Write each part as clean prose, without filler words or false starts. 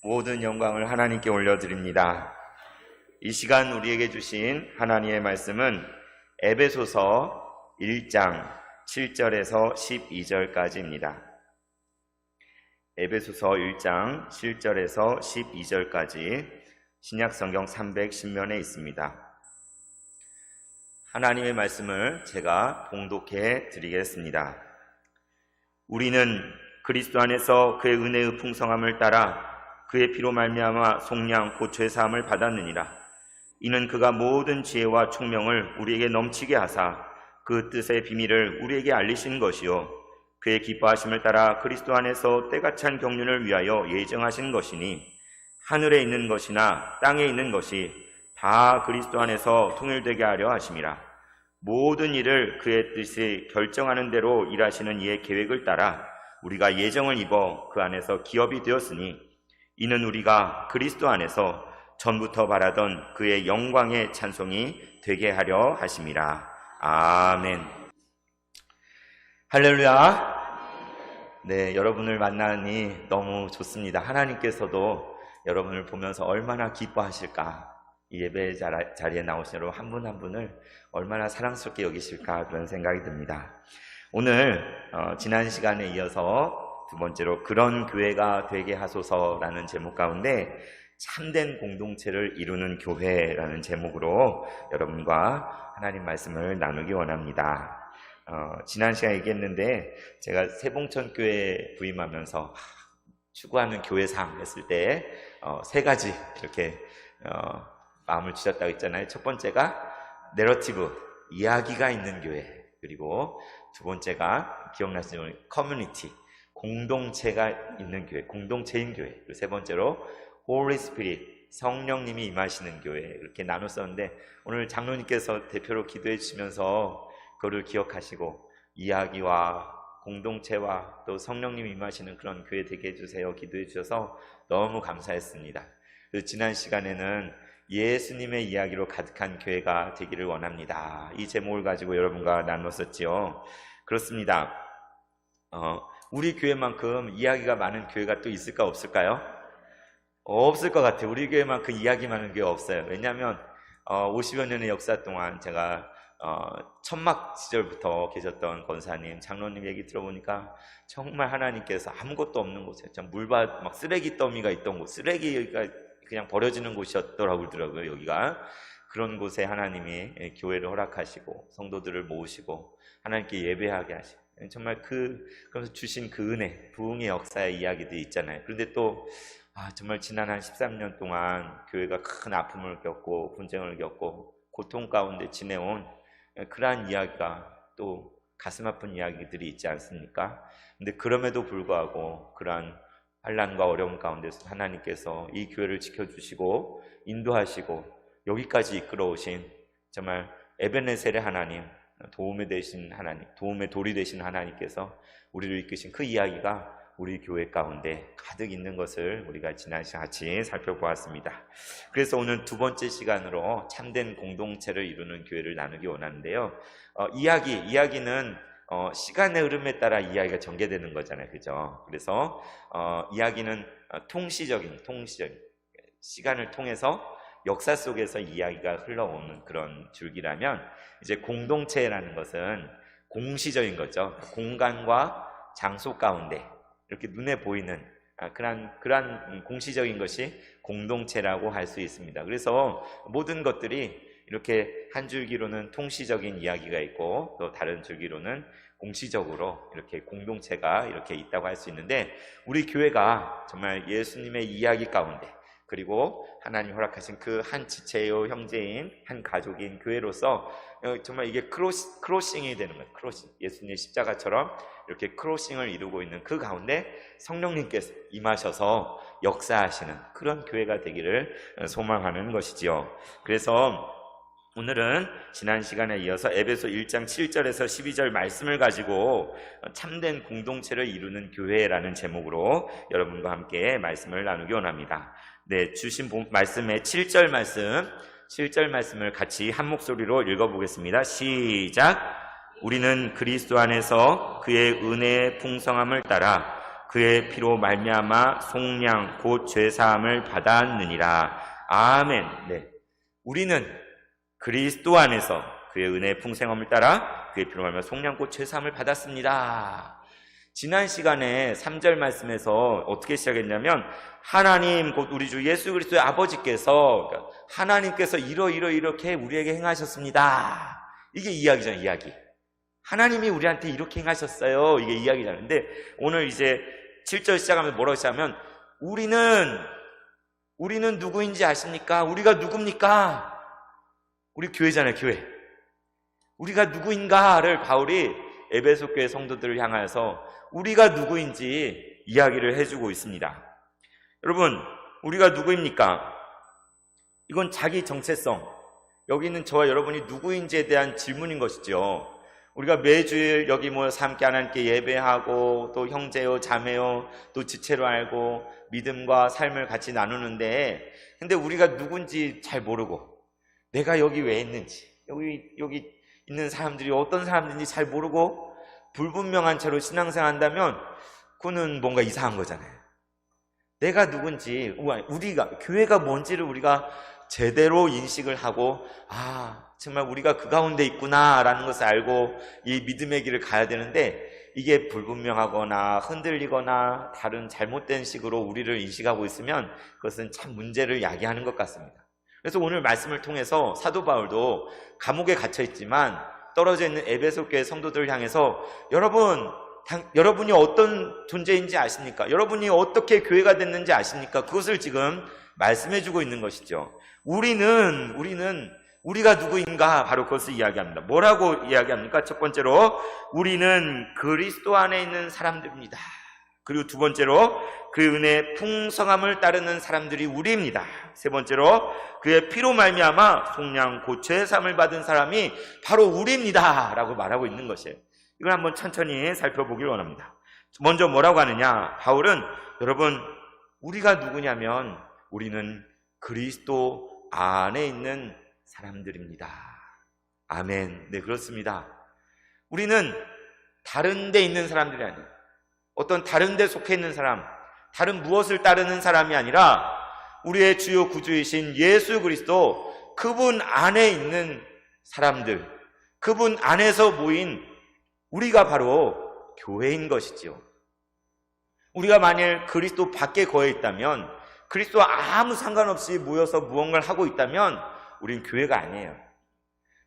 모든 영광을 하나님께 올려드립니다. 이 시간 우리에게 주신 하나님의 말씀은 에베소서 1장 7절에서 12절까지입니다. 에베소서 1장 7절에서 12절까지 신약성경 310면에 있습니다. 하나님의 말씀을 제가 봉독해 드리겠습니다. 우리는 그리스도 안에서 그의 은혜의 풍성함을 따라 그의 피로 말미암아 속량 곧 죄사함을 받았느니라. 이는 그가 모든 지혜와 총명을 우리에게 넘치게 하사 그 뜻의 비밀을 우리에게 알리신 것이요 그의 기뻐하심을 따라 그리스도 안에서 때가 찬 경륜을 위하여 예정하신 것이니 하늘에 있는 것이나 땅에 있는 것이 다 그리스도 안에서 통일되게 하려 하심이라. 모든 일을 그의 뜻이 결정하는 대로 일하시는 이의 계획을 따라 우리가 예정을 입어 그 안에서 기업이 되었으니 이는 우리가 그리스도 안에서 전부터 바라던 그의 영광의 찬송이 되게 하려 하심이라. 아멘. 할렐루야. 네, 여러분을 만나니 너무 좋습니다. 하나님께서도 여러분을 보면서 얼마나 기뻐하실까, 이 예배 자리에 나오신 여러분 한 분 한 분을 얼마나 사랑스럽게 여기실까, 그런 생각이 듭니다. 오늘 지난 시간에 이어서 두 번째로 그런 교회가 되게 하소서라는 제목 가운데 참된 공동체를 이루는 교회라는 제목으로 여러분과 하나님 말씀을 나누기 원합니다. 지난 시간에 얘기했는데 제가 세봉천교회 부임하면서 추구하는 교회상 했을 때 세 가지 이렇게 마음을 주셨다고 했잖아요. 첫 번째가 내러티브, 이야기가 있는 교회, 그리고 두 번째가 기억나시는 커뮤니티, 공동체가 있는 교회, 공동체인 교회, 그리고 세 번째로 Holy Spirit, 성령님이 임하시는 교회, 이렇게 나눴었는데 오늘 장로님께서 대표로 기도해 주시면서 그거를 기억하시고 이야기와 공동체와 또 성령님이 임하시는 그런 교회 되게 해주세요 기도해 주셔서 너무 감사했습니다. 그래서 지난 시간에는 예수님의 이야기로 가득한 교회가 되기를 원합니다, 이 제목을 가지고 여러분과 나눴었지요. 그렇습니다. 우리 교회만큼 이야기가 많은 교회가 또 있을까 없을까요? 없을 것 같아요. 우리 교회만큼 이야기 많은 교회 없어요. 왜냐하면 50여 년의 역사 동안 제가 천막 시절부터 계셨던 권사님, 장로님 얘기 들어보니까 정말 하나님께서 아무것도 없는 곳에 참 물밭, 막 쓰레기 더미가 있던 곳, 쓰레기가 그냥 버려지는 곳이었더라고요. 여기가 그런 곳에 하나님이 교회를 허락하시고 성도들을 모으시고 하나님께 예배하게 하시고 정말 그러면서 주신 그 은혜, 부흥의 역사의 이야기들이 있잖아요. 그런데 또 정말 지난 한 13년 동안 교회가 큰 아픔을 겪고 분쟁을 겪고 고통 가운데 지내온 그러한 이야기가 또 가슴 아픈 이야기들이 있지 않습니까? 근데 그럼에도 불구하고 그러한 환난과 어려움 가운데서 하나님께서 이 교회를 지켜주시고 인도하시고 여기까지 이끌어오신 정말 에베네셀의 하나님, 도움의 되신 하나님, 도움의 돌이 되신 하나님께서 우리를 이끄신 그 이야기가 우리 교회 가운데 가득 있는 것을 우리가 지난 시간 같이 살펴보았습니다. 그래서 오늘 두 번째 시간으로 참된 공동체를 이루는 교회를 나누기 원하는데요. 이야기는 시간의 흐름에 따라 이야기가 전개되는 거잖아요, 그죠? 그래서 이야기는 통시적인 시간을 통해서 역사 속에서 이야기가 흘러오는 그런 줄기라면, 이제 공동체라는 것은 공시적인 거죠. 공간과 장소 가운데 이렇게 눈에 보이는 그러한 공시적인 것이 공동체라고 할 수 있습니다. 그래서 모든 것들이 이렇게 한 줄기로는 통시적인 이야기가 있고 또 다른 줄기로는 공시적으로 이렇게 공동체가 이렇게 있다고 할 수 있는데, 우리 교회가 정말 예수님의 이야기 가운데 그리고 하나님 허락하신 그 한 지체요 형제인 한 가족인 교회로서 정말 이게 크로싱이 되는 거예요. 크로싱, 예수님의 십자가처럼 이렇게 크로싱을 이루고 있는 그 가운데 성령님께서 임하셔서 역사하시는 그런 교회가 되기를 소망하는 것이지요. 그래서 오늘은 지난 시간에 이어서 에베소 1장 7절에서 12절 말씀을 가지고 참된 공동체를 이루는 교회라는 제목으로 여러분과 함께 말씀을 나누기 원합니다. 네, 주신 말씀의 7절 말씀을 같이 한 목소리로 읽어보겠습니다. 시작! 우리는 그리스도 안에서 그의 은혜의 풍성함을 따라 그의 피로 말미암아 속량 곧 죄사함을 받았느니라. 아멘. 네, 우리는 그리스도 안에서 그의 은혜의 풍성함을 따라 그의 피로 말미암아 속량 곧 죄사함을 받았습니다. 지난 시간에 3절 말씀에서 어떻게 시작했냐면 하나님 곧 우리 주 예수 그리스도의 아버지께서, 하나님께서 이렇게 우리에게 행하셨습니다. 이게 이야기잖아요. 이야기. 하나님이 우리한테 이렇게 행하셨어요. 이게 이야기잖아요. 근데 오늘 이제 7절 시작하면 뭐라고 시작하면 우리는 누구인지 아십니까? 우리가 누굽니까? 우리 교회잖아요. 교회. 우리가 누구인가를 바울이 에베소 교회 성도들을 향하여서 우리가 누구인지 이야기를 해주고 있습니다. 여러분, 우리가 누구입니까? 이건 자기 정체성, 여기 있는 저와 여러분이 누구인지에 대한 질문인 것이죠. 우리가 매주일 여기 모여서 함께 하나님께 예배하고 또 형제요 자매요 또 지체로 알고 믿음과 삶을 같이 나누는데, 근데 우리가 누군지 잘 모르고 내가 여기 왜 있는지, 여기 있는 사람들이 어떤 사람들인지 잘 모르고 불분명한 채로 신앙생활 한다면 그거는 뭔가 이상한 거잖아요. 내가 누군지, 우리가 교회가 뭔지를 우리가 제대로 인식을 하고, 정말 우리가 그 가운데 있구나라는 것을 알고 이 믿음의 길을 가야 되는데, 이게 불분명하거나 흔들리거나 다른 잘못된 식으로 우리를 인식하고 있으면 그것은 참 문제를 야기하는 것 같습니다. 그래서 오늘 말씀을 통해서 사도 바울도 감옥에 갇혀 있지만 떨어져 있는 에베소 교회 성도들을 향해서 여러분이 어떤 존재인지 아십니까? 여러분이 어떻게 교회가 됐는지 아십니까? 그것을 지금 말씀해주고 있는 것이죠. 우리가 누구인가? 바로 그것을 이야기합니다. 뭐라고 이야기합니까? 첫 번째로 우리는 그리스도 안에 있는 사람들입니다. 그리고 두 번째로 그 은혜의 풍성함을 따르는 사람들이 우리입니다. 세 번째로 그의 피로 말미암아 속량 곧 죄사함을 받은 사람이 바로 우리입니다 라고 말하고 있는 것이에요. 이걸 한번 천천히 살펴보길 원합니다. 먼저 뭐라고 하느냐? 바울은, 여러분, 우리가 누구냐면 우리는 그리스도 안에 있는 사람들입니다. 아멘. 네, 그렇습니다. 우리는 다른 데 있는 사람들이 아니에요. 어떤 다른 데 속해 있는 사람, 다른 무엇을 따르는 사람이 아니라 우리의 주요 구주이신 예수 그리스도, 그분 안에 있는 사람들, 그분 안에서 모인 우리가 바로 교회인 것이지요. 우리가 만일 그리스도 밖에 거해 있다면, 그리스도와 아무 상관없이 모여서 무언가를 하고 있다면 우린 교회가 아니에요.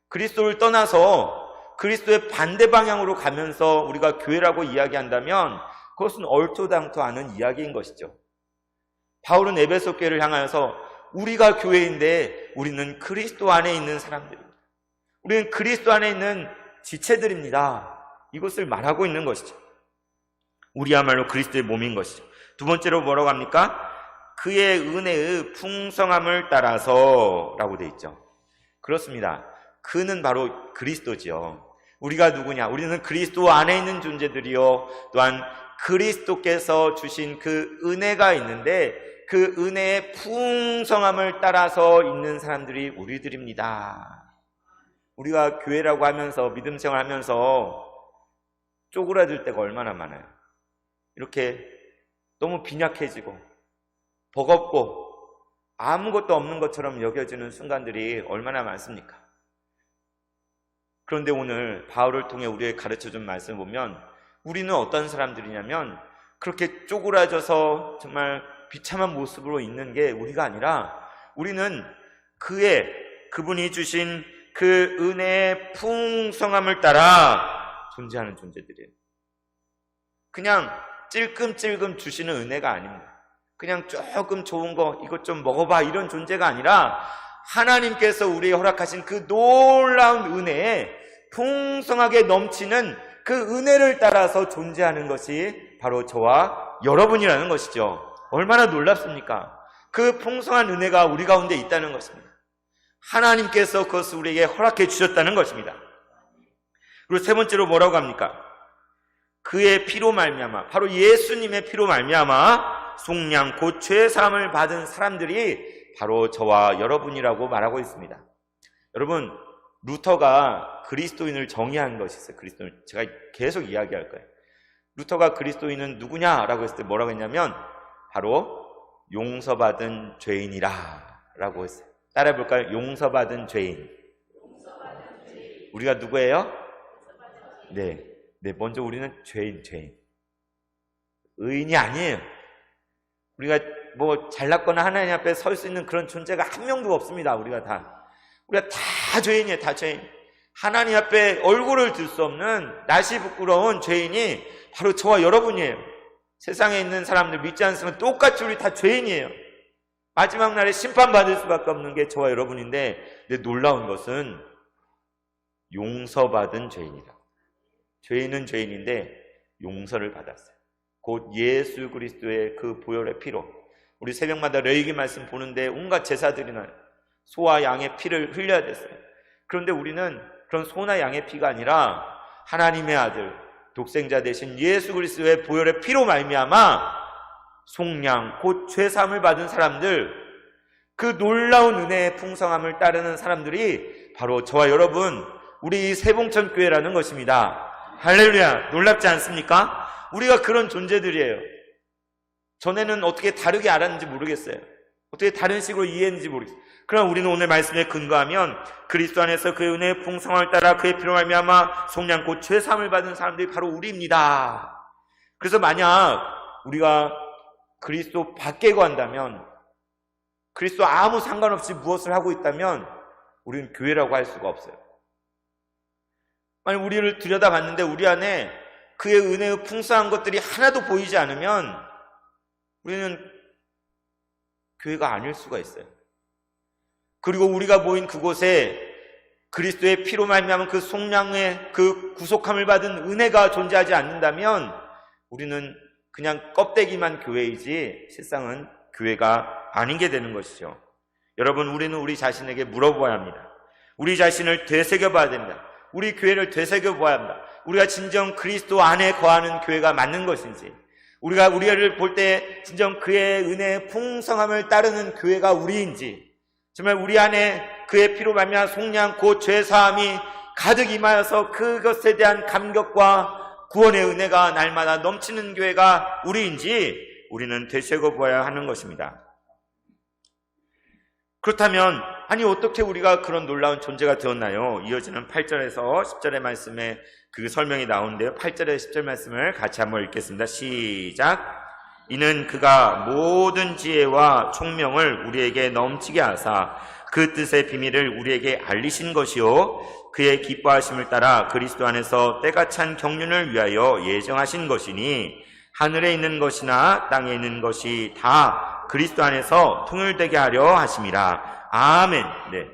그리스도를 떠나서 그리스도의 반대 방향으로 가면서 우리가 교회라고 이야기한다면 그것은 얼토당토 않은 이야기인 것이죠. 바울은 에베소 교회를 향하여서 우리가 교회인데 우리는 그리스도 안에 있는 사람들입니다. 우리는 그리스도 안에 있는 지체들입니다. 이것을 말하고 있는 것이죠. 우리야말로 그리스도의 몸인 것이죠. 두 번째로 뭐라고 합니까? 그의 은혜의 풍성함을 따라서 라고 되어 있죠. 그렇습니다. 그는 바로 그리스도지요. 우리가 누구냐? 우리는 그리스도 안에 있는 존재들이요, 또한 그리스도께서 주신 그 은혜가 있는데 그 은혜의 풍성함을 따라서 있는 사람들이 우리들입니다. 우리가 교회라고 하면서 믿음 생활하면서 쪼그라들 때가 얼마나 많아요. 이렇게 너무 빈약해지고 버겁고 아무것도 없는 것처럼 여겨지는 순간들이 얼마나 많습니까? 그런데 오늘 바울을 통해 우리에게 가르쳐준 말씀을 보면 우리는 어떤 사람들이냐면 그렇게 쪼그라져서 정말 비참한 모습으로 있는 게 우리가 아니라 우리는 그분이 주신 그 은혜의 풍성함을 따라 존재하는 존재들이에요. 그냥 찔끔찔끔 주시는 은혜가 아닙니다. 그냥 조금 좋은 거 이것 좀 먹어봐 이런 존재가 아니라 하나님께서 우리에게 허락하신 그 놀라운 은혜에 풍성하게 넘치는 그 은혜를 따라서 존재하는 것이 바로 저와 여러분이라는 것이죠. 얼마나 놀랍습니까? 그 풍성한 은혜가 우리 가운데 있다는 것입니다. 하나님께서 그것을 우리에게 허락해 주셨다는 것입니다. 그리고 세 번째로 뭐라고 합니까? 그의 피로 말미암아, 바로 예수님의 피로 말미암아 속량 곧 죄사함을 받은 사람들이 바로 저와 여러분이라고 말하고 있습니다. 여러분, 루터가 그리스도인을 정의한 것이 있어요. 그리스도인을 제가 계속 이야기할 거예요. 루터가 그리스도인은 누구냐라고 했을 때 뭐라고 했냐면 바로 용서받은 죄인이라 라고 했어요. 따라해 볼까요? 용서받은 죄인. 우리가 누구예요? 네, 먼저 우리는 죄인. 의인이 아니에요. 우리가 뭐 잘났거나 하나님 앞에 설 수 있는 그런 존재가 한 명도 없습니다. 우리가 다 죄인이에요. 다 죄인. 하나님 앞에 얼굴을 들 수 없는 낯이 부끄러운 죄인이 바로 저와 여러분이에요. 세상에 있는 사람들 믿지 않으면 똑같이 우리 다 죄인이에요. 마지막 날에 심판받을 수밖에 없는 게 저와 여러분인데, 근데 놀라운 것은 용서받은 죄인이다. 죄인은 죄인인데 용서를 받았어요. 곧 예수 그리스도의 그 보혈의 피로. 우리 새벽마다 레위기 말씀 보는데 온갖 제사들이나 소와 양의 피를 흘려야 됐어요. 그런데 우리는 그런 소나 양의 피가 아니라 하나님의 아들, 독생자 되신 예수 그리스도의 보혈의 피로 말미암아 속량, 곧 죄사함을 받은 사람들, 그 놀라운 은혜의 풍성함을 따르는 사람들이 바로 저와 여러분, 우리 세봉천교회라는 것입니다. 할렐루야! 놀랍지 않습니까? 우리가 그런 존재들이에요. 전에는 어떻게 다르게 알았는지 모르겠어요. 어떻게 다른 식으로 이해했는지 모르겠어요. 그러나 우리는 오늘 말씀에 근거하면 그리스도 안에서 그의 은혜의 풍성함을 따라 그의 피로 말미암아 속량 곧 죄사함을 받은 사람들이 바로 우리입니다. 그래서 만약 우리가 그리스도 밖에 간다면, 그리스도 아무 상관없이 무엇을 하고 있다면 우리는 교회라고 할 수가 없어요. 만약 우리를 들여다봤는데 우리 안에 그의 은혜의 풍성한 것들이 하나도 보이지 않으면 우리는 교회가 아닐 수가 있어요. 그리고 우리가 모인 그곳에 그리스도의 피로 말미암은 그 속량의 그 구속함을 받은 은혜가 존재하지 않는다면 우리는 그냥 껍데기만 교회이지 실상은 교회가 아닌 게 되는 것이죠. 여러분, 우리는 우리 자신에게 물어보아야 합니다. 우리 자신을 되새겨봐야 됩니다. 우리 교회를 되새겨봐야 합니다. 우리가 진정 그리스도 안에 거하는 교회가 맞는 것인지, 우리가 우리를 볼 때 진정 그의 은혜의 풍성함을 따르는 교회가 우리인지, 정말 우리 안에 그의 피로 말미암아 속량 곧 죄사함이 가득 임하여서 그것에 대한 감격과 구원의 은혜가 날마다 넘치는 교회가 우리인지 우리는 되새겨봐야 하는 것입니다. 그렇다면 아니 어떻게 우리가 그런 놀라운 존재가 되었나요? 이어지는 8절에서 10절의 말씀에 그 설명이 나오는데요. 8절에 10절 말씀을 같이 한번 읽겠습니다. 시작. 이는 그가 모든 지혜와 총명을 우리에게 넘치게 하사 그 뜻의 비밀을 우리에게 알리신 것이요 그의 기뻐하심을 따라 그리스도 안에서 때가 찬 경륜을 위하여 예정하신 것이니 하늘에 있는 것이나 땅에 있는 것이 다 그리스도 안에서 통일되게 하려 하심이라. 아멘. 네.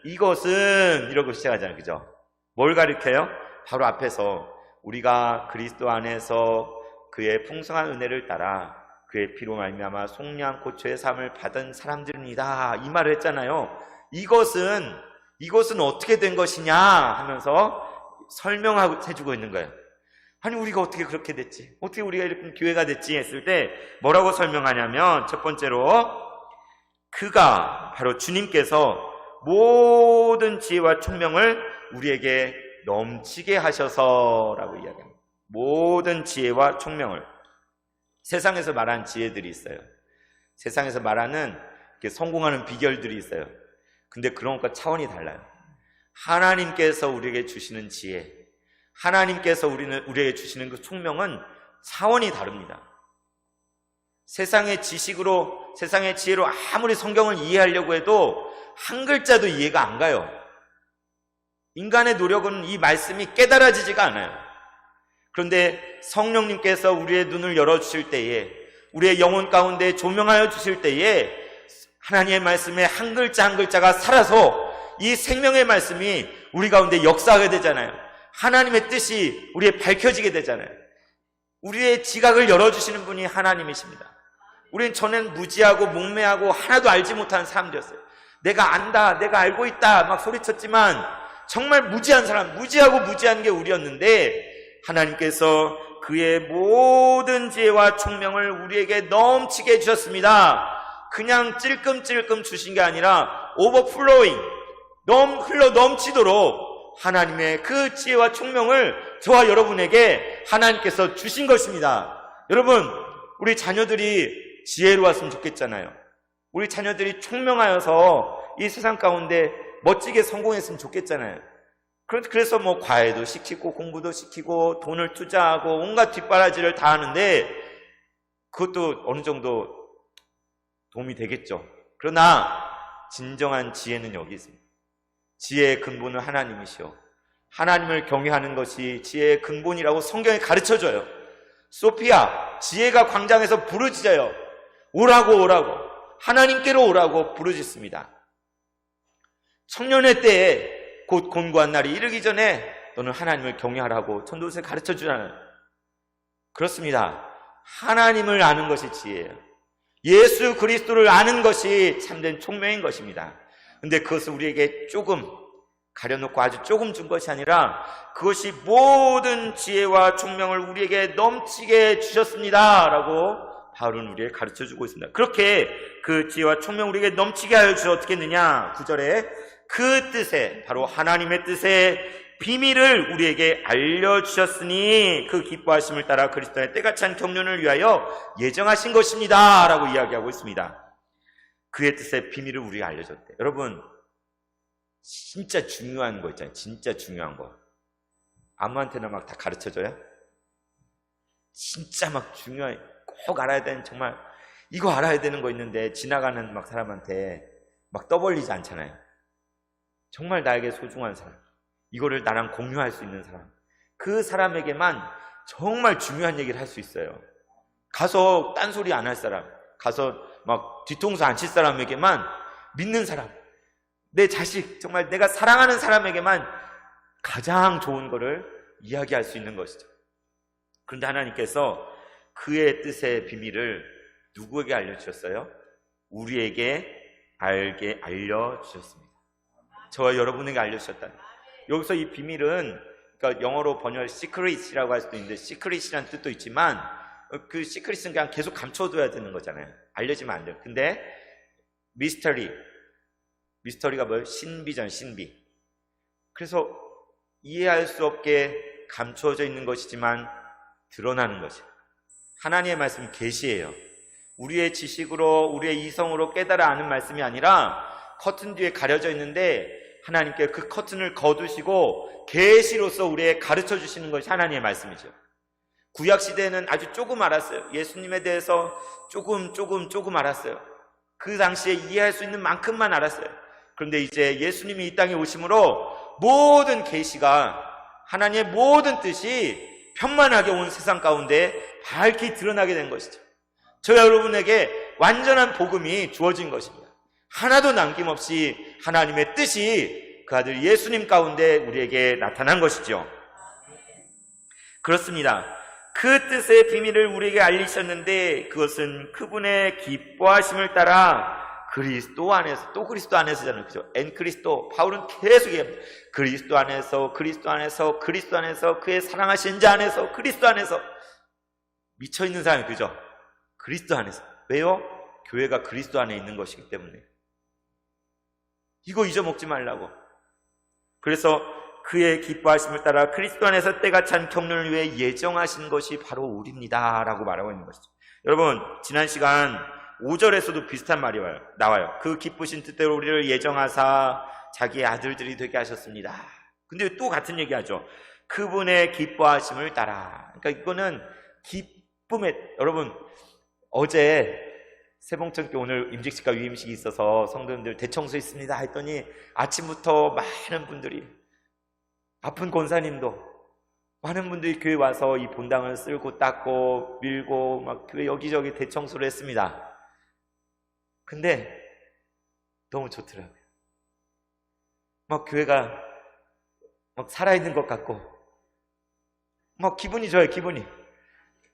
이것은 이러고 시작하잖아요. 그죠? 뭘 가리켜요? 바로 앞에서 우리가 그리스도 안에서 그의 풍성한 은혜를 따라 그의 피로 말미암아 속량 곧 죄 사함을 받은 사람들입니다. 이 말을 했잖아요. 이것은 어떻게 된 것이냐 하면서 설명하고 해주고 있는 거예요. 아니 우리가 어떻게 그렇게 됐지? 어떻게 우리가 이렇게 교회가 됐지? 했을 때 뭐라고 설명하냐면 첫 번째로 그가 바로 주님께서 모든 지혜와 총명을 우리에게 넘치게 하셔서라고 이야기합니다. 모든 지혜와 총명을. 세상에서 말하는 지혜들이 있어요. 세상에서 말하는 성공하는 비결들이 있어요. 근데 그런 것과 차원이 달라요. 하나님께서 우리에게 주시는 지혜, 하나님께서 우리에게 주시는 그 총명은 차원이 다릅니다. 세상의 지식으로, 세상의 지혜로 아무리 성경을 이해하려고 해도 한 글자도 이해가 안 가요. 인간의 노력은 이 말씀이 깨달아지지가 않아요. 그런데 성령님께서 우리의 눈을 열어주실 때에, 우리의 영혼 가운데 조명하여 주실 때에 하나님의 말씀의 한 글자 한 글자가 살아서 이 생명의 말씀이 우리 가운데 역사하게 되잖아요. 하나님의 뜻이 우리에 밝혀지게 되잖아요. 우리의 지각을 열어주시는 분이 하나님이십니다. 우리는 전엔 무지하고 목매하고 하나도 알지 못하는 사람들이었어요. 내가 안다, 내가 알고 있다 막 소리쳤지만 정말 무지한 사람, 무지하고 무지한 게 우리였는데 하나님께서 그의 모든 지혜와 총명을 우리에게 넘치게 해주셨습니다. 그냥 찔끔찔끔 주신 게 아니라 오버플로잉, 흘러 넘치도록 하나님의 그 지혜와 총명을 저와 여러분에게 하나님께서 주신 것입니다. 여러분, 우리 자녀들이 지혜로웠으면 좋겠잖아요. 우리 자녀들이 총명하여서 이 세상 가운데 멋지게 성공했으면 좋겠잖아요. 그래서 뭐 과외도 시키고 공부도 시키고 돈을 투자하고 온갖 뒷바라지를 다 하는데 그것도 어느 정도 도움이 되겠죠. 그러나 진정한 지혜는 여기 있습니다. 지혜의 근본은 하나님이시오. 하나님을 경외하는 것이 지혜의 근본이라고 성경에 가르쳐줘요. 소피아, 지혜가 광장에서 부르짖어요. 오라고 오라고, 하나님께로 오라고 부르짖습니다. 청년의 때에 곧 곤고한 날이 이르기 전에 너는 하나님을 경외하라고 전도서에 가르쳐주잖아요. 그렇습니다. 하나님을 아는 것이 지혜예요. 예수 그리스도를 아는 것이 참된 총명인 것입니다. 근데 그것을 우리에게 조금 가려놓고 아주 조금 준 것이 아니라 그것이 모든 지혜와 총명을 우리에게 넘치게 주셨습니다 라고 바울은 우리에게 가르쳐주고 있습니다. 그렇게 그 지혜와 총명 우리에게 넘치게 하여 주셔 어떻게 했느냐? 9절에 그 뜻에, 바로 하나님의 뜻에 비밀을 우리에게 알려주셨으니 그 기뻐하심을 따라 그리스도의 때가 찬 경륜을 위하여 예정하신 것입니다 라고 이야기하고 있습니다. 그의 뜻의 비밀을 우리가 알려줬대. 여러분, 진짜 중요한 거 있잖아요. 진짜 중요한 거. 아무한테나 막 다 가르쳐줘요? 진짜 막 중요해. 꼭 알아야 되는, 정말 이거 알아야 되는 거 있는데 지나가는 막 사람한테 막 떠벌리지 않잖아요. 정말 나에게 소중한 사람, 이거를 나랑 공유할 수 있는 사람, 그 사람에게만 정말 중요한 얘기를 할 수 있어요. 가서 딴소리 안 할 사람, 가서 막 뒤통수 안 칠 사람에게만, 믿는 사람, 내 자식, 정말 내가 사랑하는 사람에게만 가장 좋은 거를 이야기할 수 있는 것이죠. 그런데 하나님께서 그의 뜻의 비밀을 누구에게 알려주셨어요? 우리에게 알려주셨습니다. 저와 여러분에게 알려주셨다. 여기서 이 비밀은, 그러니까 영어로 번역 시크릿이라고 할 수도 있는데, 시크릿이라는 뜻도 있지만 그 시크릿은 그냥 계속 감춰둬야 되는 거잖아요. 알려지면 안 돼요. 근데 미스터리가 뭐예요? 신비전, 신비. 그래서 이해할 수 없게 감추어져 있는 것이지만 드러나는 것이에요. 하나님의 말씀은 계시예요. 우리의 지식으로, 우리의 이성으로 깨달아 아는 말씀이 아니라 커튼 뒤에 가려져 있는데 하나님께 그 커튼을 거두시고 계시로서 우리에게 가르쳐 주시는 것이 하나님의 말씀이죠. 구약시대에는 아주 조금 알았어요. 예수님에 대해서 조금 알았어요. 그 당시에 이해할 수 있는 만큼만 알았어요. 그런데 이제 예수님이 이 땅에 오심으로 모든 계시가, 하나님의 모든 뜻이 편만하게 온 세상 가운데 밝히 드러나게 된 것이죠. 저와 여러분에게 완전한 복음이 주어진 것입니다. 하나도 남김없이 하나님의 뜻이 그 아들 예수님 가운데 우리에게 나타난 것이죠. 그렇습니다. 그 뜻의 비밀을 우리에게 알리셨는데 그것은 그분의 기뻐하심을 따라 그리스도 안에서, 또 그리스도 안에서잖아요. 그죠? 엔 그리스도. 바울은 계속 얘기합니다. 그리스도 안에서, 그리스도 안에서, 그리스도 안에서, 그의 사랑하신 자 안에서, 그리스도 안에서. 미쳐있는 사람이, 그죠? 그리스도 안에서. 왜요? 교회가 그리스도 안에 있는 것이기 때문에. 이거 잊어먹지 말라고. 그래서 그의 기뻐하심을 따라 그리스도 안에서 때가 찬 경륜을 위해 예정하신 것이 바로 우리입니다 라고 말하고 있는 것이죠. 여러분, 지난 시간 5절에서도 비슷한 말이 나와요. 그 기쁘신 뜻대로 우리를 예정하사 자기의 아들들이 되게 하셨습니다. 근데 또 같은 얘기하죠. 그분의 기뻐하심을 따라. 그러니까 이거는 기쁨의, 여러분, 어제 세봉천교 오늘 임직식과 위임식이 있어서 성도님들 대청소 있습니다 했더니 아침부터 많은 분들이, 아픈 권사님도 많은 분들이 교회 와서 이 본당을 쓸고 닦고 밀고 막 교회 여기저기 대청소를 했습니다. 근데 너무 좋더라고요. 막 교회가 막 살아있는 것 같고 막 기분이 좋아요. 기분이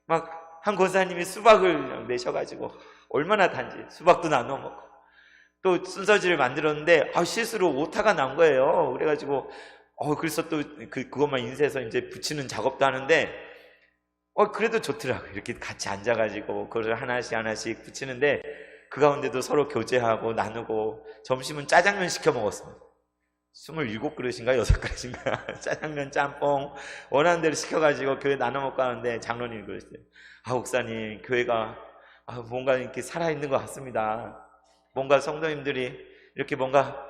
막 한 권사님이 수박을 내셔가지고 얼마나 단지 수박도 나눠 먹고 또 순서지를 만들었는데 실수로 오타가 난 거예요. 그래가지고 그래서 또 그것만 인쇄해서 이제 붙이는 작업도 하는데 그래도 좋더라고요. 이렇게 같이 앉아가지고 그걸 하나씩 붙이는데 그 가운데도 서로 교제하고 나누고 점심은 짜장면 시켜 먹었습니다. 27그릇인가 6그릇인가 짜장면, 짬뽕 원하는 대로 시켜가지고 교회 나눠 먹고 하는데 장로님이 그러시대요. 목사님, 교회가 뭔가 이렇게 살아있는 것 같습니다. 뭔가 성도님들이 이렇게 뭔가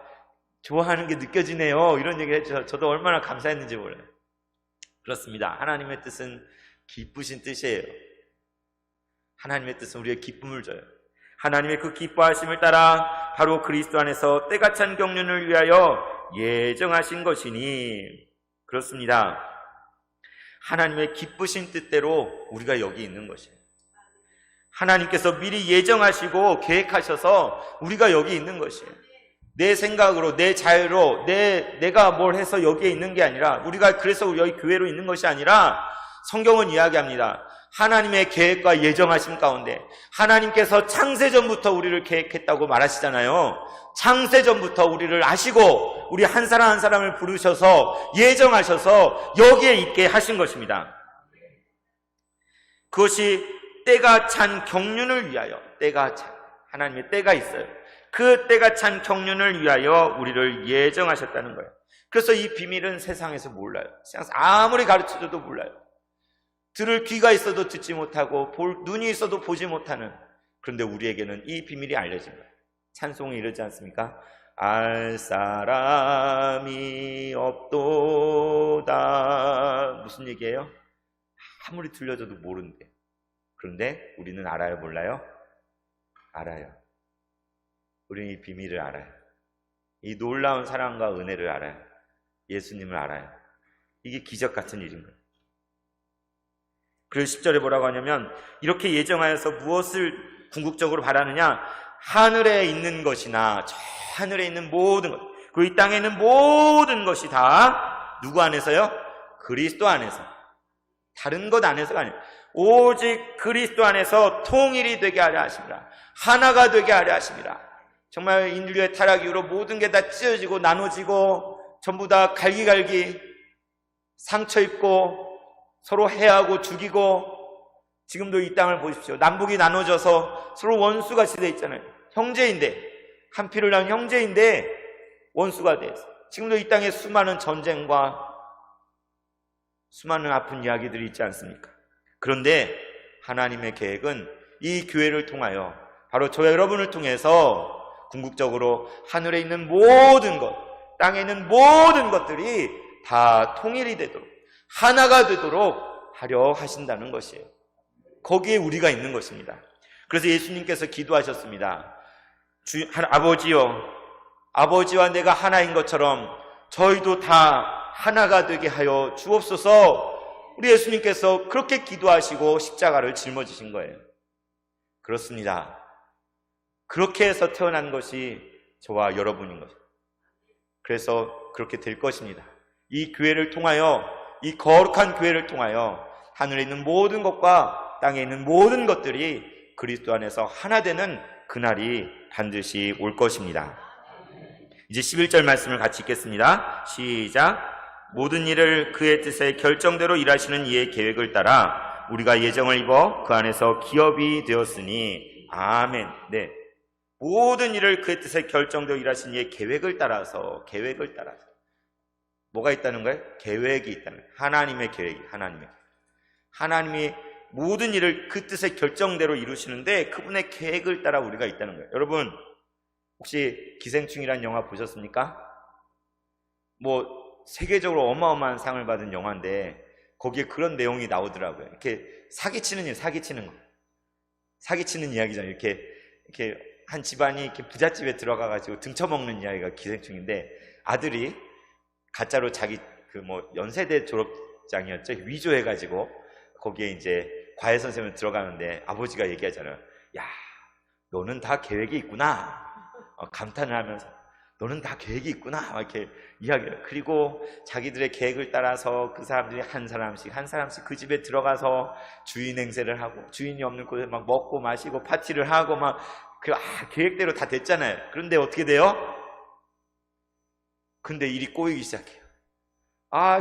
좋아하는 게 느껴지네요. 이런 얘기를 했죠. 저도 얼마나 감사했는지 몰라요. 그렇습니다. 하나님의 뜻은 기쁘신 뜻이에요. 하나님의 뜻은 우리의 기쁨을 줘요. 하나님의 그 기뻐하심을 따라 바로 그리스도 안에서 때가 찬 경륜을 위하여 예정하신 것이니, 그렇습니다. 하나님의 기쁘신 뜻대로 우리가 여기 있는 것이에요. 하나님께서 미리 예정하시고 계획하셔서 우리가 여기 있는 것이에요. 내 생각으로, 내 자유로, 내가 뭘 해서 여기에 있는 게 아니라, 우리가 그래서 여기 교회로 있는 것이 아니라, 성경은 이야기합니다. 하나님의 계획과 예정하심 가운데 하나님께서 창세전부터 우리를 계획했다고 말하시잖아요. 창세전부터 우리를 아시고 우리 한 사람 한 사람을 부르셔서 예정하셔서 여기에 있게 하신 것입니다. 그것이 때가 찬 경륜을 위하여, 하나님의 때가 있어요. 그 때가 찬 경륜을 위하여 우리를 예정하셨다는 거예요. 그래서 이 비밀은 세상에서 몰라요. 세상에서 아무리 가르쳐줘도 몰라요. 들을 귀가 있어도 듣지 못하고 볼 눈이 있어도 보지 못하는, 그런데 우리에게는 이 비밀이 알려진 거예요. 찬송이 이러지 않습니까? 알 사람이 없도다. 무슨 얘기예요? 아무리 들려줘도 모르는데, 그런데 우리는 알아요, 몰라요? 알아요. 우리는 이 비밀을 알아요. 이 놀라운 사랑과 은혜를 알아요. 예수님을 알아요. 이게 기적 같은 일인 거예요. 그래서 10절에 뭐라고 하냐면, 이렇게 예정하여서 무엇을 궁극적으로 바라느냐? 하늘에 있는 것이나 저 하늘에 있는 모든 것, 그리고 이 땅에 있는 모든 것이 다 누구 안에서요? 그리스도 안에서. 다른 것 안에서가 아니에요. 오직 그리스도 안에서 통일이 되게 하려 하십니다. 하나가 되게 하려 하십니다. 정말 인류의 타락 이후로 모든 게 다 찢어지고 나눠지고 전부 다 갈기갈기 상처 입고 서로 해하고 죽이고, 지금도 이 땅을 보십시오. 남북이 나눠져서 서로 원수같이 돼 있잖아요. 형제인데, 한 피를 낳은 형제인데 원수가 돼 있어요. 지금도 이 땅에 수많은 전쟁과 수많은 아픈 이야기들이 있지 않습니까? 그런데 하나님의 계획은 이 교회를 통하여, 바로 저와 여러분을 통해서 궁극적으로 하늘에 있는 모든 것, 땅에 있는 모든 것들이 다 통일이 되도록, 하나가 되도록 하려 하신다는 것이에요. 거기에 우리가 있는 것입니다. 그래서 예수님께서 기도하셨습니다. 아버지여, 아버지와 내가 하나인 것처럼 저희도 다 하나가 되게 하여 주옵소서. 우리 예수님께서 그렇게 기도하시고 십자가를 짊어지신 거예요. 그렇습니다. 그렇게 해서 태어난 것이 저와 여러분인 것입니다. 그래서 그렇게 될 것입니다. 이 교회를 통하여, 이 거룩한 교회를 통하여 하늘에 있는 모든 것과 땅에 있는 모든 것들이 그리스도 안에서 하나 되는 그날이 반드시 올 것입니다. 이제 11절 말씀을 같이 읽겠습니다. 시작. 모든 일을 그의 뜻의 결정대로 일하시는 이의 계획을 따라 우리가 예정을 입어 그 안에서 기업이 되었으니. 아멘. 네. 모든 일을 그의 뜻의 결정대로 일하시는 이의 계획을 따라서, 뭐가 있다는 거예요? 계획이 있다는 거예요. 하나님의 계획이, 하나님이 모든 일을 그 뜻의 결정대로 이루시는데 그분의 계획을 따라 우리가 있다는 거예요. 여러분, 혹시 기생충이라는 영화 보셨습니까? 세계적으로 어마어마한 상을 받은 영화인데 거기에 그런 내용이 나오더라고요. 이렇게 사기치는 거. 사기치는 이야기잖아요. 이렇게 한 집안이 이렇게 부잣집에 들어가가지고 등쳐먹는 이야기가 기생충인데, 아들이 가짜로 자기 연세대 졸업장이었죠. 위조해가지고 거기에 이제 과외 선생님을 들어가는데 아버지가 얘기하잖아요. 야, 너는 다 계획이 있구나. 감탄을 하면서 너는 다 계획이 있구나. 이렇게 이야기를. 그리고 자기들의 계획을 따라서 그 사람들이 한 사람씩 그 집에 들어가서 주인 행세를 하고, 주인이 없는 곳에 막 먹고 마시고 파티를 하고 계획대로 다 됐잖아요. 그런데 어떻게 돼요? 근데 일이 꼬이기 시작해요.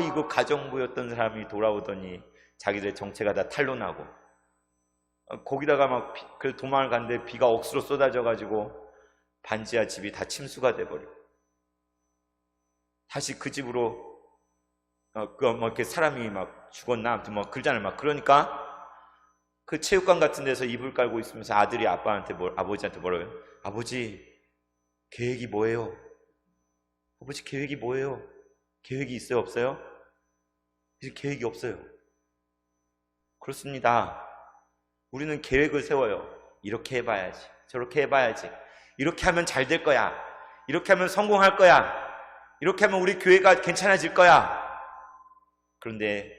이거 가정부였던 사람이 돌아오더니 자기들의 정체가 다 탄로나고, 거기다가 그래서 도망을 갔는데 비가 억수로 쏟아져가지고 반지하 집이 다 침수가 돼버리고, 다시 그 집으로 이렇게 사람이 막 죽었나 아무튼 뭐 그러잖아요. 막 그러니까 그 체육관 같은 데서 이불 깔고 있으면서 아들이 아버지한테 뭐라고요? 아버지 계획이 뭐예요? 아버지 계획이 뭐예요? 계획이 있어요? 없어요? 이제 계획이 없어요. 그렇습니다. 우리는 계획을 세워요. 이렇게 해봐야지, 저렇게 해봐야지, 이렇게 하면 잘 될 거야, 이렇게 하면 성공할 거야, 이렇게 하면 우리 교회가 괜찮아질 거야. 그런데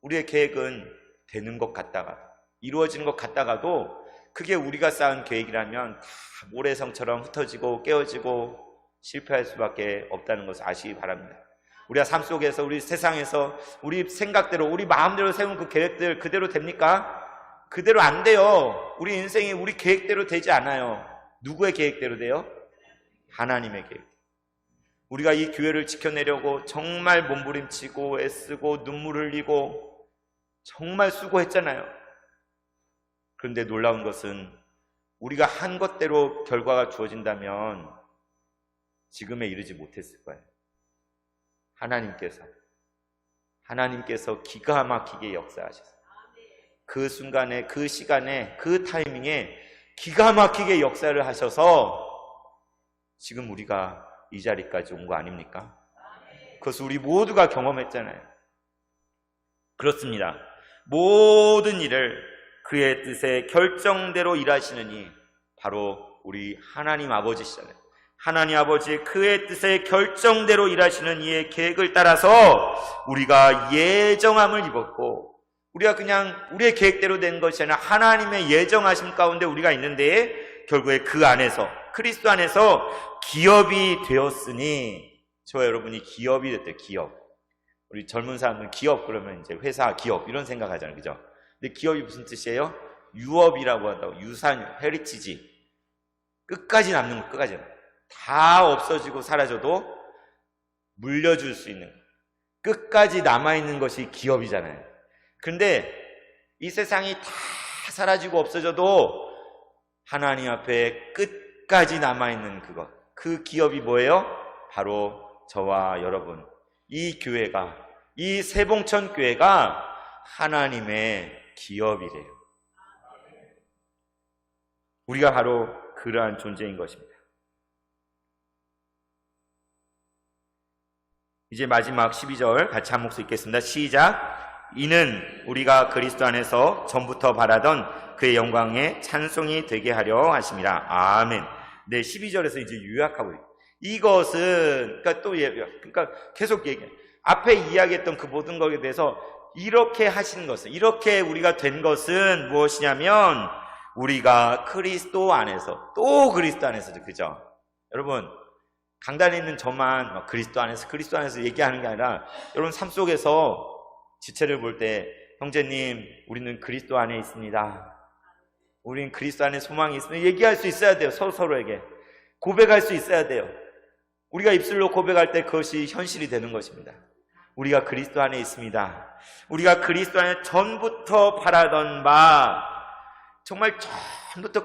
우리의 계획은 되는 것 같다가 이루어지는 것 같다가도 그게 우리가 쌓은 계획이라면 다 모래성처럼 흩어지고 깨어지고 실패할 수밖에 없다는 것을 아시기 바랍니다. 우리가 삶 속에서, 우리 세상에서 우리 생각대로, 우리 마음대로 세운 그 계획들 그대로 됩니까? 그대로 안 돼요. 우리 인생이 우리 계획대로 되지 않아요. 누구의 계획대로 돼요? 하나님의 계획. 우리가 이 교회를 지켜내려고 정말 몸부림치고 애쓰고 눈물 흘리고 정말 수고했잖아요. 그런데 놀라운 것은 우리가 한 것대로 결과가 주어진다면 지금에 이르지 못했을 거예요. 하나님께서 기가 막히게 역사하셨어요. 그 순간에, 그 시간에, 그 타이밍에 기가 막히게 역사를 하셔서 지금 우리가 이 자리까지 온 거 아닙니까? 그것을 우리 모두가 경험했잖아요. 그렇습니다. 모든 일을 그의 뜻에 결정대로 일하시는 이 바로 우리 하나님 아버지시잖아요. 하나님 아버지 그의 뜻에 결정대로 일하시는 이의 계획을 따라서 우리가 예정함을 입었고, 우리가 그냥 우리의 계획대로 된 것이 아니라 하나님의 예정하심 가운데 우리가 있는데 결국에 그 안에서, 그리스도 안에서 기업이 되었으니, 저와 여러분이 기업이 됐대요. 기업. 우리 젊은 사람들은 기업 그러면 이제 회사 기업 이런 생각하잖아요. 그죠? 근데 기업이 무슨 뜻이에요? 유업이라고 한다고. 유산, 헤리티지. 끝까지 남는 거, 끝까지. 다 없어지고 사라져도 물려줄 수 있는, 끝까지 남아있는 것이 기업이잖아요. 근데 이 세상이 다 사라지고 없어져도 하나님 앞에 끝까지 남아있는 그것, 그 기업이 뭐예요? 바로 저와 여러분, 이 교회가, 이 세봉천 교회가 하나님의 기업이래요. 우리가 바로 그러한 존재인 것입니다. 이제 마지막 12절 같이 한 목소리 읽겠습니다. 시작. 이는 우리가 그리스도 안에서 전부터 바라던 그의 영광의 찬송이 되게 하려 하심이라. 아멘. 네, 12절에서 이제 요약하고 있어요. 이것은, 그러니까 계속 얘기해요. 앞에 이야기했던 그 모든 것에 대해서 이렇게 하신 것은, 이렇게 우리가 된 것은 무엇이냐면, 우리가 그리스도 안에서, 또 그리스도 안에서죠. 그죠? 여러분, 강단에 있는 저만 그리스도 안에서 얘기하는 게 아니라, 여러분 삶 속에서 지체를 볼 때, 형제님, 우리는 그리스도 안에 있습니다. 우리는 그리스도 안에 소망이 있습니다. 얘기할 수 있어야 돼요. 서로에게. 고백할 수 있어야 돼요. 우리가 입술로 고백할 때 그것이 현실이 되는 것입니다. 우리가 그리스도 안에 있습니다. 우리가 그리스도 안에 전부터 바라던 바, 정말 처음부터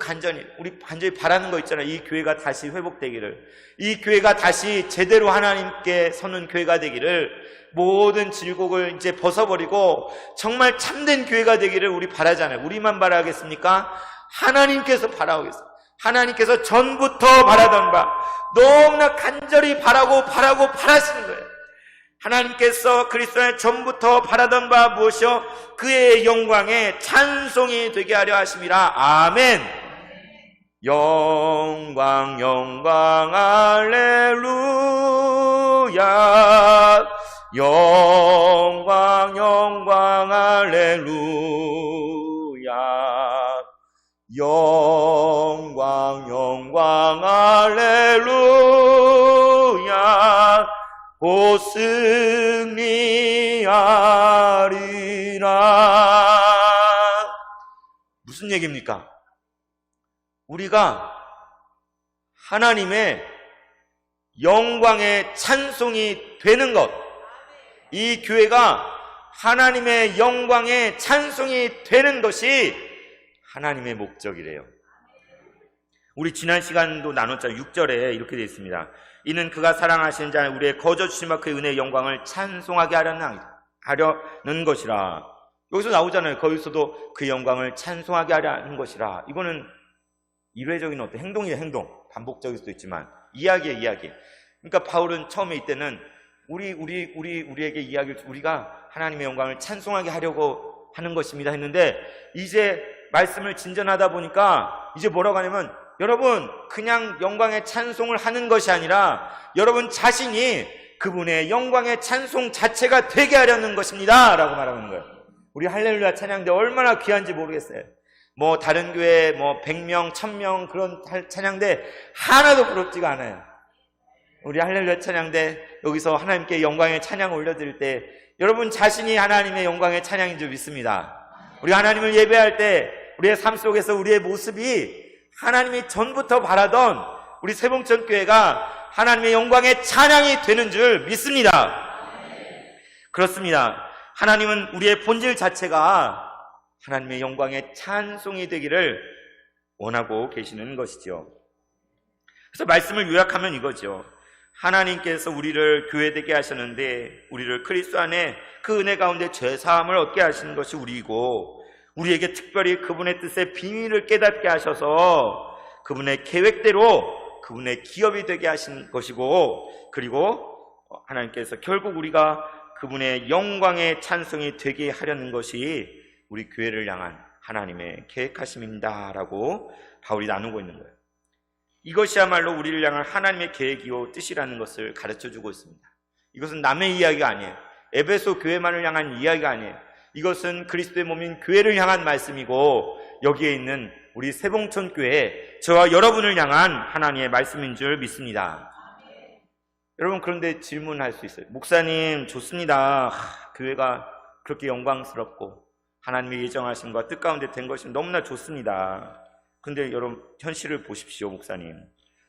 우리 간절히 바라는 거 있잖아요. 이 교회가 다시 회복되기를, 이 교회가 다시 제대로 하나님께 서는 교회가 되기를, 모든 질곡을 이제 벗어버리고 정말 참된 교회가 되기를 우리 바라잖아요. 우리만 바라겠습니까? 하나님께서 바라오겠습니다. 하나님께서 전부터 바라던 바, 너무나 간절히 바라시는 거예요. 하나님께서 그리스도의 전부터 바라던 바 무엇이요? 그의 영광에 찬송이 되게 하려 하심이라. 아멘. 영광 영광 할렐루야. 영광 영광 할렐루야. 영광 영광 할렐루야. 곧 승리하리라. 무슨 얘기입니까? 우리가 하나님의 영광의 찬송이 되는 것, 이 교회가 하나님의 영광의 찬송이 되는 것이 하나님의 목적이래요. 우리 지난 시간도 나눴잖아요. 6절에 이렇게 되어 있습니다. 이는 그가 사랑하시는 자 우리의 거저 주심과 그의 은혜의 영광을 찬송하게 하려는 것이라. 여기서 나오잖아요. 거기서도 그 영광을 찬송하게 하려는 것이라. 이거는 일회적인 어떤 행동이에요. 행동. 반복적일 수도 있지만 이야기예요. 이야기. 그러니까 바울은 처음에 이때는 우리에게 이야기를, 우리가 하나님의 영광을 찬송하게 하려고 하는 것입니다 했는데, 이제 말씀을 진전하다 보니까 이제 뭐라고 하냐면, 여러분 그냥 영광의 찬송을 하는 것이 아니라 여러분 자신이 그분의 영광의 찬송 자체가 되게 하려는 것입니다 라고 말하는 거예요. 우리 할렐루야 찬양대 얼마나 귀한지 모르겠어요. 뭐 다른 교회 100명, 1000명 그런 찬양대 하나도 부럽지가 않아요. 우리 할렐루야 찬양대 여기서 하나님께 영광의 찬양을 올려드릴 때 여러분 자신이 하나님의 영광의 찬양인 줄 믿습니다. 우리 하나님을 예배할 때 우리의 삶 속에서 우리의 모습이 하나님이 전부터 바라던 우리 세봉천교회가 하나님의 영광의 찬양이 되는 줄 믿습니다. 그렇습니다. 하나님은 우리의 본질 자체가 하나님의 영광의 찬송이 되기를 원하고 계시는 것이죠. 그래서 말씀을 요약하면 이거죠. 하나님께서 우리를 교회되게 하셨는데 우리를 그리스도 안에 그 은혜 가운데 죄사함을 얻게 하시는 것이 우리이고, 우리에게 특별히 그분의 뜻의 비밀을 깨닫게 하셔서 그분의 계획대로 그분의 기업이 되게 하신 것이고, 그리고 하나님께서 결국 우리가 그분의 영광의 찬송이 되게 하려는 것이 우리 교회를 향한 하나님의 계획하심입니다 라고 바울이 나누고 있는 거예요. 이것이야말로 우리를 향한 하나님의 계획이요 뜻이라는 것을 가르쳐주고 있습니다. 이것은 남의 이야기가 아니에요. 에베소 교회만을 향한 이야기가 아니에요. 이것은 그리스도의 몸인 교회를 향한 말씀이고, 여기에 있는 우리 세봉천교회 저와 여러분을 향한 하나님의 말씀인 줄 믿습니다. 여러분, 그런데 질문할 수 있어요. 목사님 좋습니다. 교회가 그렇게 영광스럽고 하나님의 예정하심과 뜻 가운데 된 것이 너무나 좋습니다. 근데 여러분 현실을 보십시오. 목사님,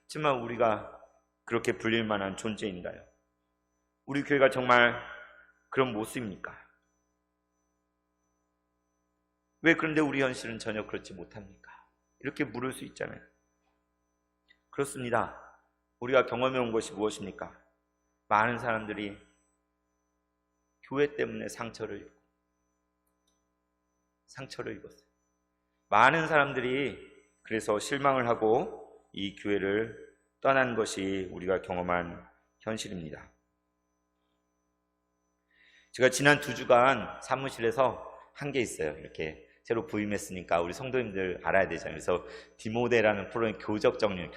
정말 우리가 그렇게 불릴 만한 존재인가요? 우리 교회가 정말 그런 모습입니까? 왜 그런데 우리 현실은 전혀 그렇지 못합니까? 이렇게 물을 수 있잖아요. 그렇습니다. 우리가 경험해 온 것이 무엇입니까? 많은 사람들이 교회 때문에 상처를 입었어요. 많은 사람들이 그래서 실망을 하고 이 교회를 떠난 것이 우리가 경험한 현실입니다. 제가 지난 2주간 사무실에서 한 게 있어요. 이렇게 새로 부임했으니까 우리 성도님들 알아야 되잖아요. 그래서 디모데라는 프로그램 교적 정리.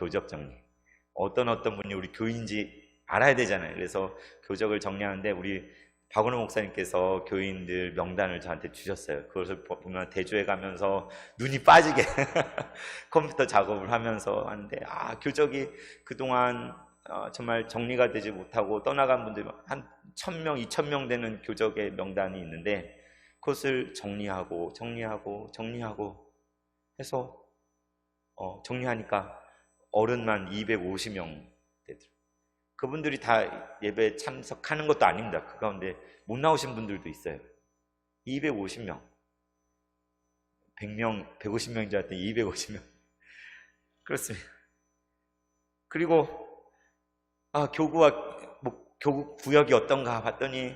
어떤 분이 우리 교인인지 알아야 되잖아요. 그래서 교적을 정리하는데 우리 박원호 목사님께서 교인들 명단을 저한테 주셨어요. 그것을 보면 대조해 가면서 눈이 빠지게 컴퓨터 작업을 하면서 하는데, 교적이 그동안 정말 정리가 되지 못하고 떠나간 분들이 한 1000명, 2000명 되는 교적의 명단이 있는데, 그것을 정리하고 해서 정리하니까 어른만 250명 되더라고요. 그분들이 다 예배 참석하는 것도 아닙니다. 그 가운데 못 나오신 분들도 있어요. 250명. 100명, 150명인 줄 알았더니 250명. 그렇습니다. 그리고 교구 구역이 어떤가 봤더니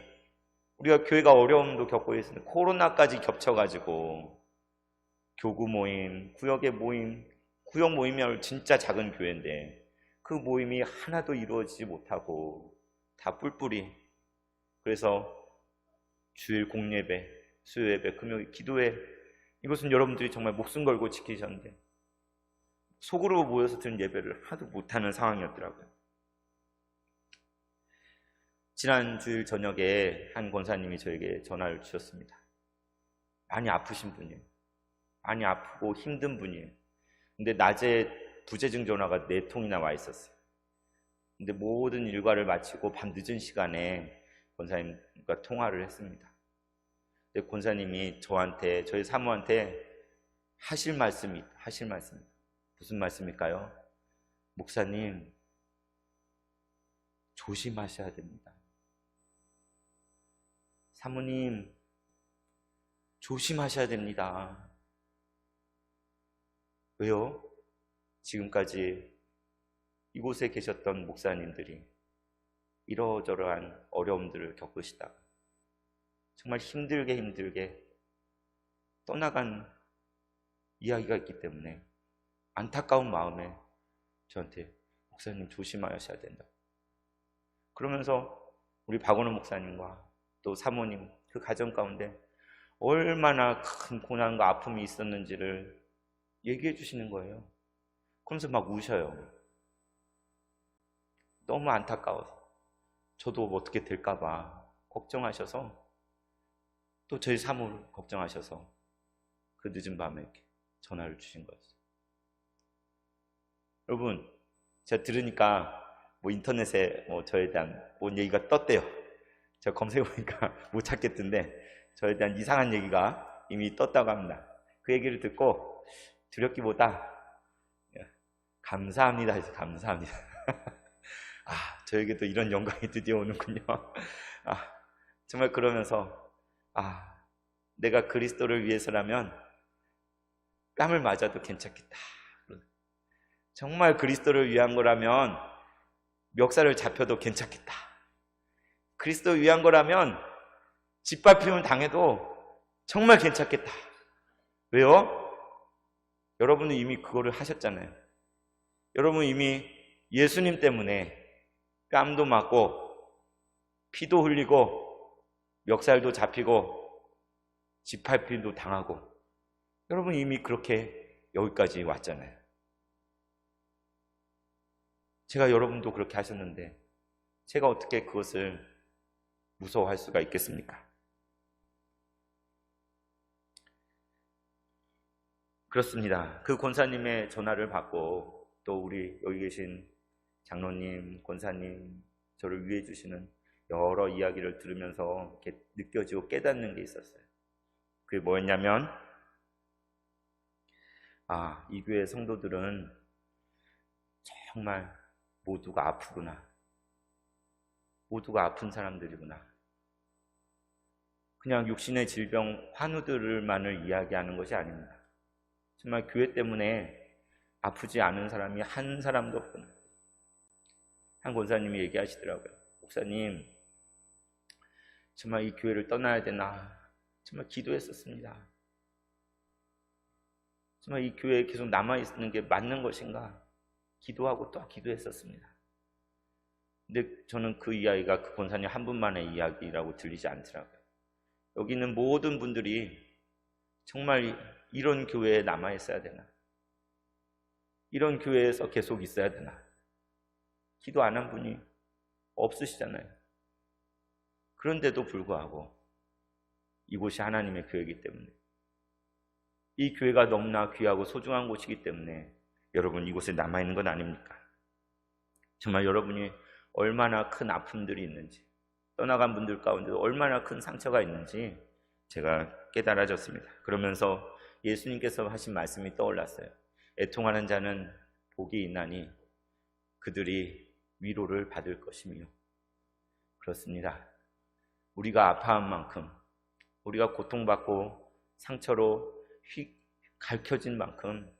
우리가 교회가 어려움도 겪고 있습니다. 코로나까지 겹쳐가지고 교구 모임, 구역의 모임, 구역 모임이 진짜 작은 교회인데 그 모임이 하나도 이루어지지 못하고 다 뿔뿔이. 그래서 주일 공예배, 수요예배, 금요일 기도회, 이것은 여러분들이 정말 목숨 걸고 지키셨는데 속으로 모여서 드는 예배를 하나도 못하는 상황이었더라고요. 지난 주일 저녁에 한 권사님이 저에게 전화를 주셨습니다. 많이 아프신 분이에요. 많이 아프고 힘든 분이에요. 근데 낮에 부재중 전화가 4통이나 와 있었어요. 근데 모든 일과를 마치고 밤 늦은 시간에 권사님과 통화를 했습니다. 근데 권사님이 저희 사모한테 하실 말씀이 무슨 말씀일까요? 목사님, 조심하셔야 됩니다. 사모님, 조심하셔야 됩니다. 왜요? 지금까지 이곳에 계셨던 목사님들이 이러저러한 어려움들을 겪으시다가 정말 힘들게 떠나간 이야기가 있기 때문에 안타까운 마음에 저한테 목사님 조심하셔야 된다. 그러면서 우리 박원호 목사님과 또 사모님 그 가정 가운데 얼마나 큰 고난과 아픔이 있었는지를 얘기해 주시는 거예요. 그러면서 막 우셔요. 너무 안타까워서 저도 어떻게 될까 봐 걱정하셔서 또 저희 사모를 걱정하셔서 그 늦은 밤에 이렇게 전화를 주신 거였어요. 여러분, 제가 들으니까 뭐 인터넷에 저에 대한 뭔 얘기가 떴대요. 제가 검색해보니까 못 찾겠던데 저에 대한 이상한 얘기가 이미 떴다고 합니다. 그 얘기를 듣고 두렵기보다 감사합니다 해서 감사합니다. 저에게도 이런 영광이 드디어 오는군요. 정말 그러면서 내가 그리스도를 위해서라면 뺨을 맞아도 괜찮겠다. 정말 그리스도를 위한 거라면 멱살을 잡혀도 괜찮겠다. 그리스도를 위한 거라면 짓밟힘을 당해도 정말 괜찮겠다. 왜요? 여러분은 이미 그거를 하셨잖아요. 여러분 이미 예수님 때문에 뺨도 맞고 피도 흘리고 멱살도 잡히고 짓밟힘도 당하고 여러분 이미 그렇게 여기까지 왔잖아요. 제가 여러분도 그렇게 하셨는데 제가 어떻게 그것을 무서워할 수가 있겠습니까? 그렇습니다. 그 권사님의 전화를 받고 또 우리 여기 계신 장로님, 권사님, 저를 위해 주시는 여러 이야기를 들으면서 이렇게 느껴지고 깨닫는 게 있었어요. 그게 뭐였냐면 이 교회 성도들은 정말 모두가 아프구나. 모두가 아픈 사람들이구나. 그냥 육신의 질병, 환우들만을 이야기하는 것이 아닙니다. 정말 교회 때문에 아프지 않은 사람이 한 사람도 없구나. 한 권사님이 얘기하시더라고요. 목사님, 정말 이 교회를 떠나야 되나? 정말 기도했었습니다. 정말 이 교회에 계속 남아있는 게 맞는 것인가? 기도하고 또 기도했었습니다. 근데 저는 그 이야기가 그 권사님 한 분만의 이야기라고 들리지 않더라고요. 여기 있는 모든 분들이 정말 이런 교회에 남아있어야 되나? 이런 교회에서 계속 있어야 되나? 기도 안 한 분이 없으시잖아요. 그런데도 불구하고 이곳이 하나님의 교회이기 때문에 이 교회가 너무나 귀하고 소중한 곳이기 때문에 여러분 이곳에 남아있는 건 아닙니까? 정말 여러분이 얼마나 큰 아픔들이 있는지 떠나간 분들 가운데도 얼마나 큰 상처가 있는지 제가 깨달아졌습니다. 그러면서 예수님께서 하신 말씀이 떠올랐어요. 애통하는 자는 복이 있나니 그들이 위로를 받을 것이며. 그렇습니다. 우리가 아파한 만큼 우리가 고통받고 상처로 갈켜진 만큼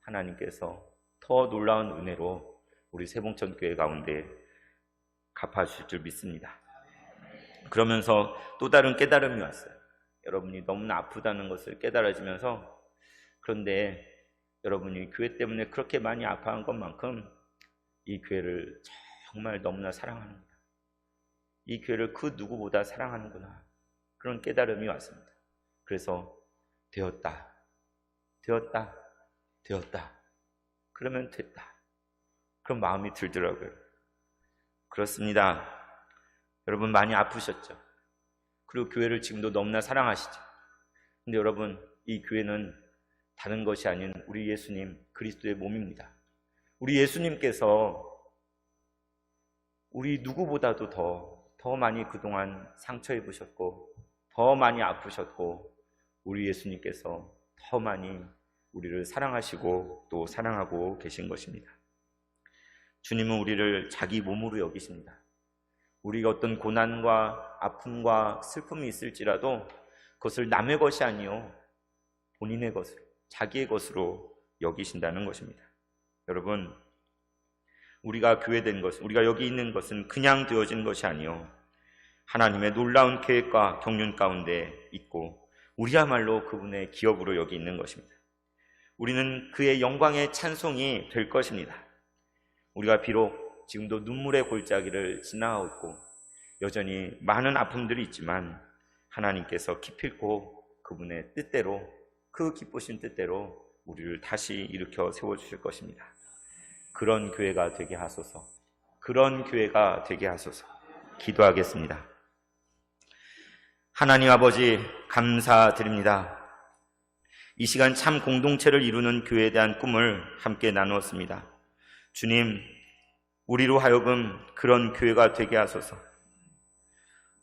하나님께서 더 놀라운 은혜로 우리 세봉천교회 가운데 갚아주실 줄 믿습니다. 그러면서 또 다른 깨달음이 왔어요. 여러분이 너무나 아프다는 것을 깨달아지면서 그런데 여러분이 교회 때문에 그렇게 많이 아파한 것만큼 이 교회를 정말 너무나 사랑하는구나. 이 교회를 그 누구보다 사랑하는구나. 그런 깨달음이 왔습니다. 그래서 되었다. 그러면 됐다. 그런 마음이 들더라고요. 그렇습니다. 여러분 많이 아프셨죠? 그리고 교회를 지금도 너무나 사랑하시죠? 근데 여러분 이 교회는 다른 것이 아닌 우리 예수님 그리스도의 몸입니다. 우리 예수님께서 우리 누구보다도 더 많이 그동안 상처 입으셨고 더 많이 아프셨고 우리 예수님께서 더 많이 우리를 사랑하시고 또 사랑하고 계신 것입니다. 주님은 우리를 자기 몸으로 여기십니다. 우리가 어떤 고난과 아픔과 슬픔이 있을지라도 그것을 남의 것이 아니요 본인의 것으로 자기의 것으로 여기신다는 것입니다. 여러분, 우리가 교회된 것은, 우리가 여기 있는 것은 그냥 되어진 것이 아니요 하나님의 놀라운 계획과 경륜 가운데 있고 우리야말로 그분의 기업으로 여기 있는 것입니다. 우리는 그의 영광의 찬송이 될 것입니다. 우리가 비록 지금도 눈물의 골짜기를 지나가고 있고 여전히 많은 아픔들이 있지만 하나님께서 기필코 그분의 뜻대로, 그 기쁘신 뜻대로 우리를 다시 일으켜 세워주실 것입니다. 그런 교회가 되게 하소서. 그런 교회가 되게 하소서. 기도하겠습니다. 하나님 아버지, 감사드립니다. 이 시간 참 공동체를 이루는 교회에 대한 꿈을 함께 나누었습니다. 주님, 우리로 하여금 그런 교회가 되게 하소서.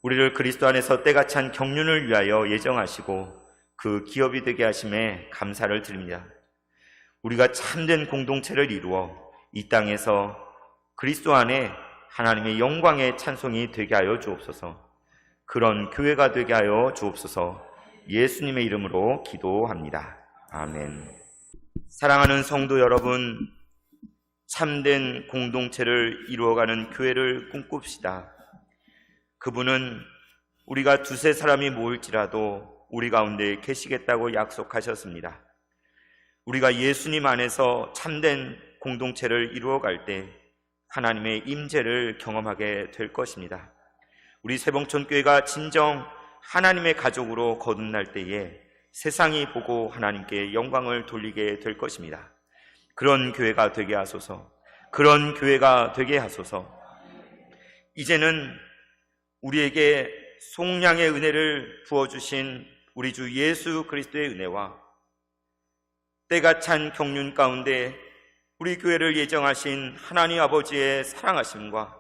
우리를 그리스도 안에서 때가 찬 경륜을 위하여 예정하시고 그 기업이 되게 하심에 감사를 드립니다. 우리가 참된 공동체를 이루어 이 땅에서 그리스도 안에 하나님의 영광의 찬송이 되게 하여 주옵소서. 그런 교회가 되게 하여 주옵소서. 예수님의 이름으로 기도합니다. 아멘. 사랑하는 성도 여러분, 참된 공동체를 이루어가는 교회를 꿈꿉시다. 그분은 우리가 두세 사람이 모일지라도 우리 가운데 계시겠다고 약속하셨습니다. 우리가 예수님 안에서 참된 공동체를 이루어갈 때 하나님의 임재를 경험하게 될 것입니다. 우리 새봉천교회가 진정 하나님의 가족으로 거듭날 때에 세상이 보고 하나님께 영광을 돌리게 될 것입니다. 그런 교회가 되게 하소서. 그런 교회가 되게 하소서. 이제는 우리에게 속량의 은혜를 부어주신 우리 주 예수 그리스도의 은혜와 때가 찬 경륜 가운데 우리 교회를 예정하신 하나님 아버지의 사랑하심과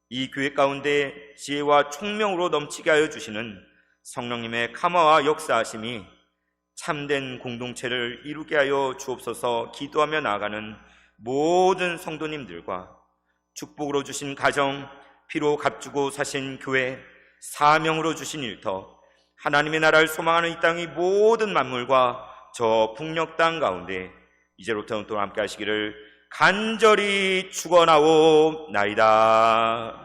이 교회 가운데 지혜와 총명으로 넘치게 하여 주시는 성령님의 감화와 역사하심이 참된 공동체를 이루게 하여 주옵소서. 기도하며 나아가는 모든 성도님들과 축복으로 주신 가정, 피로 값주고 사신 교회, 사명으로 주신 일터, 하나님의 나라를 소망하는 이 땅의 모든 만물과 저 북녘 땅 가운데 이제로부터 또 함께 하시기를 간절히 축원하옵나이다.